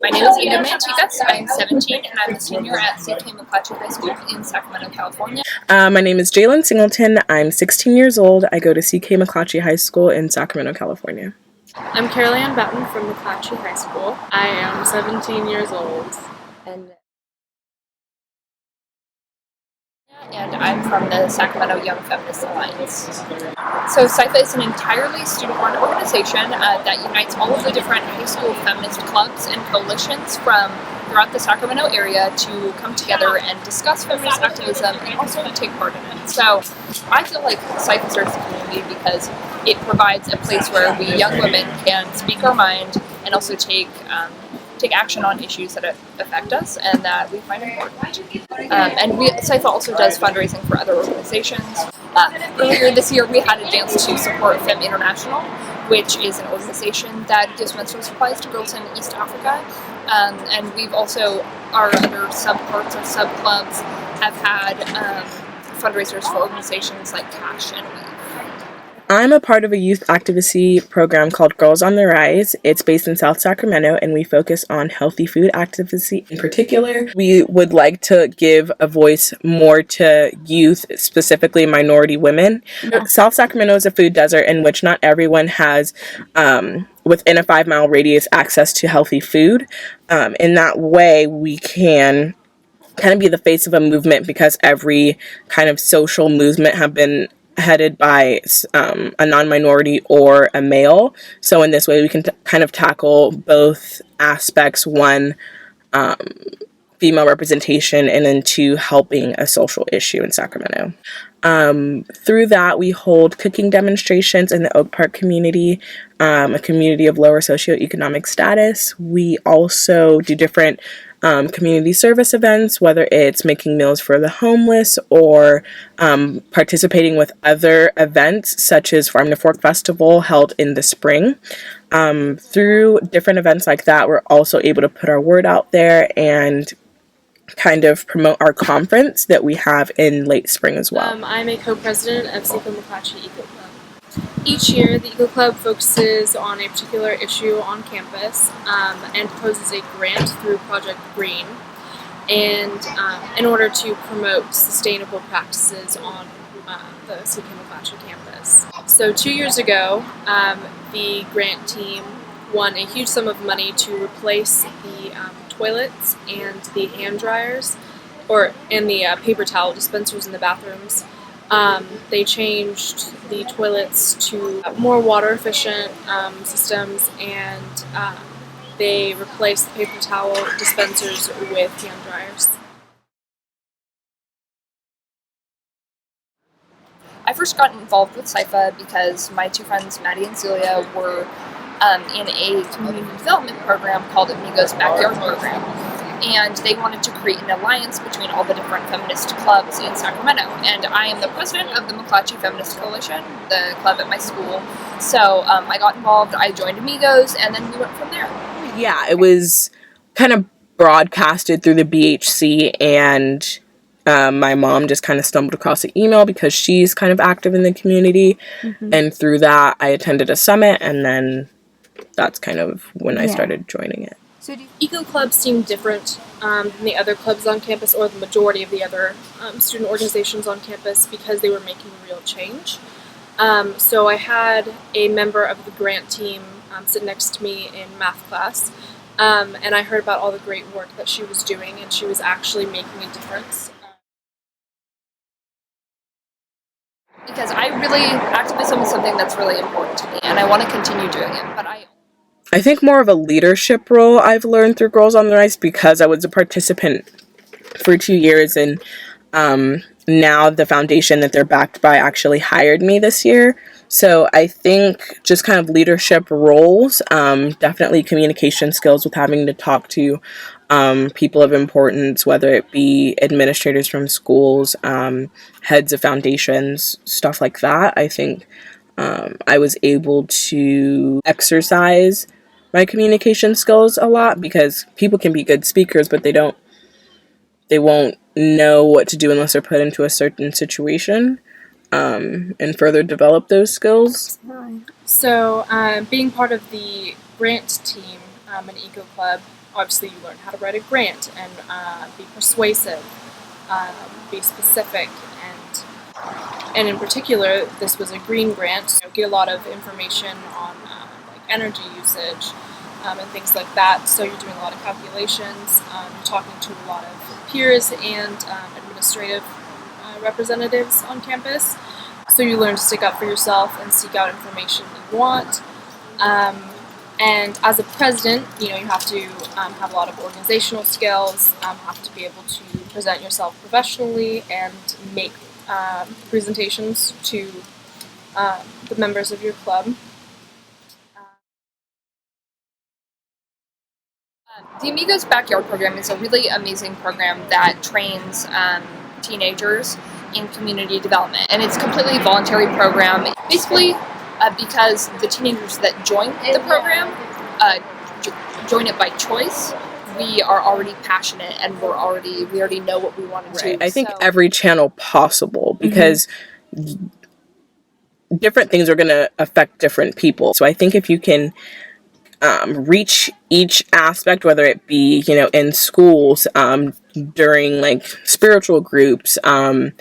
My name is Maiti. I'm 17 and I'm a senior at CK McClatchy High School in Sacramento, California. My name is Jalen Singleton. I'm 16 years old. I go to CK McClatchy High School in Sacramento, California. I'm Carol Ann Batten from McClatchy High School. I am 17 years old. And I'm from the Sacramento Young Feminist Alliance. So SYFA is an entirely student-run organization that unites all of the different high school feminist clubs and coalitions from throughout the Sacramento area to come together and discuss feminist activism and also to take part in it. So I feel like SYFA serves the community because it provides a place where we young women can speak our mind and also take action on issues that affect us and that we find important. SYFA also does fundraising for other organizations. Earlier this year, we had a dance to support Fem International, which is an organization that gives menstrual supplies to girls in East Africa. And we've also, our other sub-parts or sub-clubs have had fundraisers for organizations like Cash and Weave. I'm a part of a youth activacy program called Girls on the Rise. It's based in South Sacramento, and we focus on healthy food activacy in particular. We would like to give a voice more to youth, specifically minority women. South Sacramento is a food desert in which not everyone has, within a 5-mile radius, access to healthy food. In that way, we can kind of be the face of a movement because every kind of social movement have been headed by a non-minority or a male. So in this way, we can kind of tackle both aspects. One, female representation, and then two, helping a social issue in Sacramento. Through that, we hold cooking demonstrations in the Oak Park community, a community of lower socioeconomic status. We also do different community service events, whether it's making meals for the homeless or participating with other events such as Farm to Fork Festival held in the spring. Through different events like that, we're also able to put our word out there and kind of promote our conference that we have in late spring as well. I'm a co-president of CK McClatchy Eco Club. Each year, the Eco Club focuses on a particular issue on campus and proposes a grant through Project Green, and in order to promote sustainable practices on the CK McClatchy campus. So 2 years ago, the grant team won a huge sum of money to replace the toilets and the hand dryers, and the paper towel dispensers in the bathrooms. They changed the toilets to more water efficient systems, and they replaced the paper towel dispensers with hand dryers. I first got involved with SYFA because my two friends, Maddie and Celia, were in a community development program called Amigos Backyard Program. And they wanted to create an alliance between all the different feminist clubs in Sacramento. And I am the president of the McClatchy Feminist Coalition, the club at my school. So I got involved, I joined Amigos, and then we went from there. Yeah, it was kind of broadcasted through the BHC, and my mom just kind of stumbled across the email because she's kind of active in the community. Mm-hmm. And through that, I attended a summit, and then that's kind of when I started joining it. So Eco clubs seem different than the other clubs on campus, or the majority of the other student organizations on campus, because they were making real change. So I had a member of the grant team sit next to me in math class, and I heard about all the great work that she was doing, and she was actually making a difference. Because activism is something that's really important to me, and I want to continue doing it, but I think more of a leadership role I've learned through Girls on the Rise because I was a participant for 2 years, and now the foundation that they're backed by actually hired me this year. So I think just kind of leadership roles, definitely communication skills with having to talk to people of importance, whether it be administrators from schools, heads of foundations, stuff like that. I think I was able to exercise my communication skills a lot because people can be good speakers, but they won't know what to do unless they're put into a certain situation, and further develop those skills. So being part of the grant team in Eco Club, obviously you learn how to write a grant and be persuasive, be specific, and in particular, this was a green grant. You get a lot of information on like energy usage and things like that. So you're doing a lot of calculations. You're talking to a lot of peers and administrative representatives on campus. So you learn to stick up for yourself and seek out information that you want. And as a president, you have to have a lot of organizational skills, have to be able to present yourself professionally and make presentations to the members of your club. The Amigos Backyard program is a really amazing program that trains teenagers in community development, and it's a completely voluntary program. Basically, because the teenagers that join the program join it by choice, we are already passionate and we already know what we want to do. I think every channel possible, because different things are going to affect different people. So I think if you can reach each aspect, whether it be, in schools, during like spiritual groups, in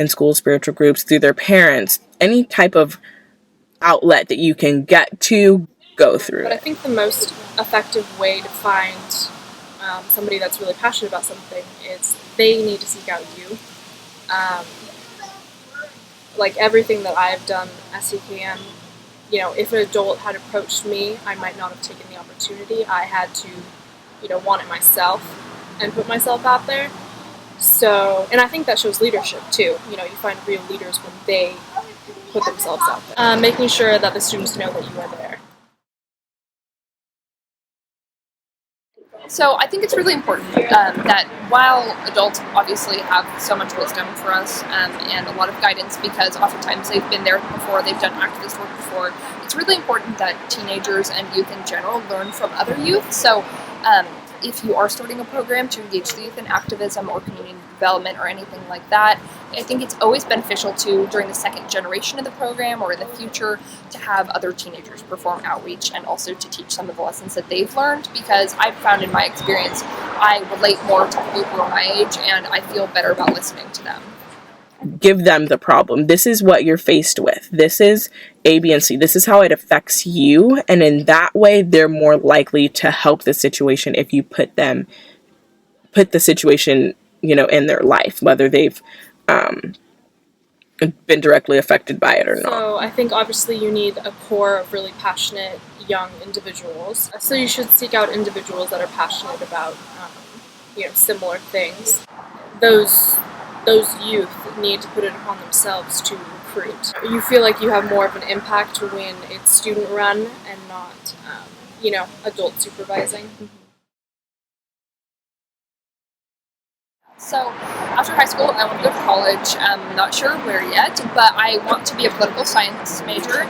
school spiritual groups, through their parents, any type of outlet that you can get to, go through. But I think the most effective way to find somebody that's really passionate about something is they need to seek out you. Like everything that I've done at CKM, if an adult had approached me, I might not have taken the opportunity. I had to, want it myself and put myself out there. So, and I think that shows leadership too. You find real leaders when they put themselves out there. Making sure that the students know that you are there. So I think it's really important that while adults obviously have so much wisdom for us and a lot of guidance, because oftentimes they've been there before, they've done activist work before, it's really important that teenagers and youth in general learn from other youth. So if you are starting a program to engage the youth in activism or community development or anything like that, I think it's always beneficial to, during the second generation of the program or in the future, to have other teenagers perform outreach and also to teach some of the lessons that they've learned, because I've found in my experience I relate more to people who are my age and I feel better about listening to them. Give them the problem. This is what you're faced with. This is A, B, and C. This is how it affects you. And in that way, they're more likely to help the situation if you put the situation, in their life, whether they've been directly affected by it or not. So I think obviously you need a core of really passionate young individuals. So you should seek out individuals that are passionate about, similar things. Those youth need to put it upon themselves to recruit. You feel like you have more of an impact when it's student run and not, adult supervising. So after high school, I want to go to college. I'm not sure where yet, but I want to be a political science major.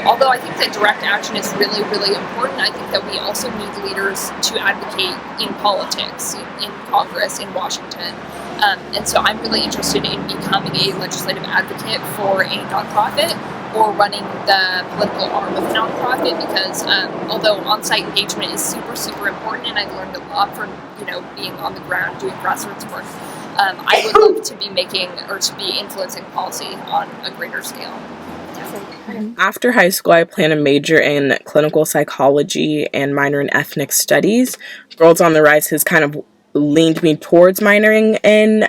Although I think that direct action is really, really important, I think that we also need leaders to advocate in politics, in Congress, in Washington. And so I'm really interested in becoming a legislative advocate for a nonprofit or running the political arm of a nonprofit, because although on-site engagement is super, super important, and I've learned a lot from being on the ground doing grassroots work, I would love to be making or to be influencing policy on a greater scale. After high school, I plan to major in clinical psychology and minor in ethnic studies. Girls on the Rise has kind of leaned me towards minoring in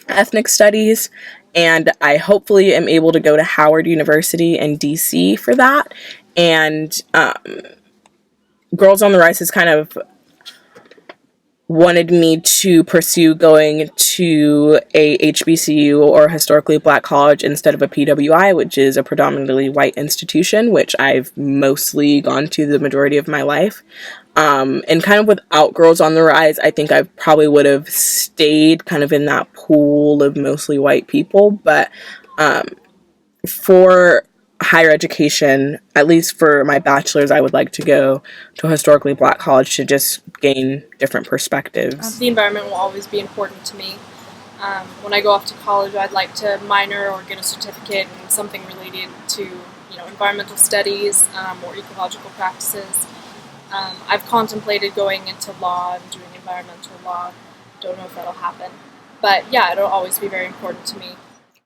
ethnic studies, and I hopefully am able to go to Howard University in DC for that. And Girls on the Rise has kind of wanted me to pursue going to a HBCU or historically black college instead of a PWI, which is a predominantly white institution, which I've mostly gone to the majority of my life. And kind of without Girls on the Rise, I think I probably would have stayed kind of in that pool of mostly white people. But for higher education, at least for my bachelor's, I would like to go to a historically black college to just gain different perspectives. The environment will always be important to me. When I go off to college, I'd like to minor or get a certificate in something related to environmental studies or ecological practices. I've contemplated going into law and doing environmental law. Don't know if that'll happen. But yeah, it'll always be very important to me.